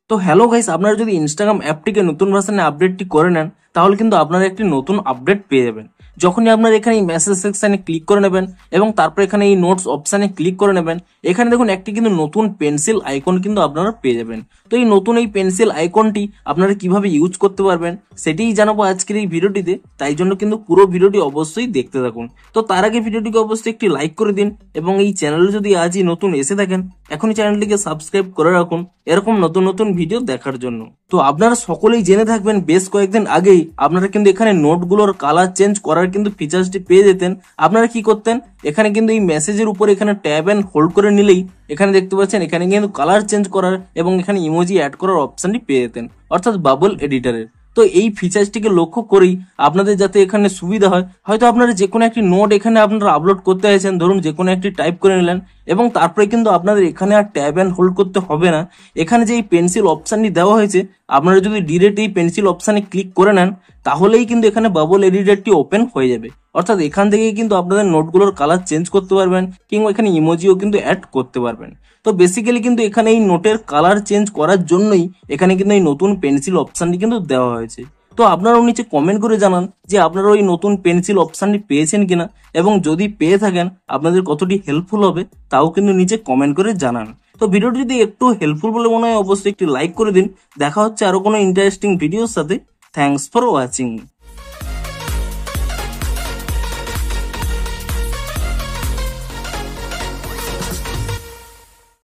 তো hello guys, আপনারা যদি ইনস্টাগ্রাম অ্যাপটিকে নতুন ভার্সনে আপডেটটি করে নেন তাহলে কিন্তু আপনারা একটি নতুন আপডেট পেয়ে যাবেন। যখনই আপনারা এখানে এই মেসেজ সেকশনে ক্লিক করে নেবেন এবং তারপর এখানে এই নোটস অপশানে ক্লিক করে নেবেন, এখানে দেখুন একটি কিন্তু নতুন পেন্সিল আইকন কিন্তু আপনারা পেয়ে যাবেন। তো এই নতুন এই পেন্সিল আইকনটি আপনারা কিভাবে ইউজ করতে পারবেন সেটাই জানাবো আজকের এই ভিডিওটিতে, তাই জন্য কিন্তু পুরো ভিডিওটি অবশ্যই দেখতে থাকুন। তো তার আগে ভিডিওটিকে অবশ্যই একটি লাইক করে দিন এবং এই চ্যানেলে যদি আজই নতুন এসে থাকেন এখনই চ্যানেলটিকে সাবস্ক্রাইব করে রাখুন এরকম নতুন নতুন ভিডিও দেখার জন্য। তো আপনারা সকলেই জেনে থাকবেন বেশ কয়েকদিন আগেই আপনারা কিন্তু এখানে নোটগুলোর কালার চেঞ্জ করার কিন্তু ফিচার্সটি পেয়ে যেতেন। আপনারা কি করতেন, এখানে কিন্তু এই মেসেজের উপর এখানে ট্যাব এন্ড হোল্ড করে নিলেই এখানে দেখতে পাচ্ছেন এখানে কিন্তু কালার চেঞ্জ করার এবং এখানে ইমোজি অ্যাড করার অপশনটি পেয়ে যেতেন, অর্থাৎ বাবল এডিটরের। তো এই ফিচার্সটিকে লক্ষ্য করেই আপনাদের যাতে এখানে সুবিধা হয়, হয়তো আপনারা যে কোনো একটি নোট এখানে আপনারা আপলোড করতে চাইছেন, ধরুন যে কোনো একটি টাইপ করে নিলেন এবং তারপরে কিন্তু আপনাদের এখানে আর ট্যাব এন্ড হোল্ড করতে হবে না। এখানে যে এই পেন্সিল অপশনটি দেওয়া হয়েছে, আপনারা যদি ডিরেক্ট এই পেন্সিল অপশনে ক্লিক করে নেন তাহলেই কিন্তু এখানে বাবল এডিটরটি ওপেন হয়ে যাবে, অর্থাৎ এখান থেকেই কিন্তু আপনাদের নোটগুলোর কালার চেঞ্জ করতে পারবেন কিংবা এখানে ইমোজিও কিন্তু অ্যাড করতে পারবেন। তো বেসিক্যালি কিন্তু এখানে এই নোটের কালার চেঞ্জ করার জন্যই এখানে কিন্তু এই নতুন পেন্সিল অপশনটি কিন্তু দেওয়া হয়েছে। তো আপনারাও নিচে কমেন্ট করে জানান যে আপনারা ওই নতুন পেন্সিল অপশনটি পেয়েছেন কিনা এবং যদি পেয়ে থাকেন আপনাদের কতটি হেল্পফুল হবে তাও কিন্তু নিচে কমেন্ট করে জানান। তো ভিডিওটি যদি একটু হেল্পফুল বলে মনে হয় অবশ্যই একটি লাইক করে দিন। দেখা হচ্ছে আরো কোনো ইন্টারেস্টিং ভিডিওর সাথে। Thanks for watching.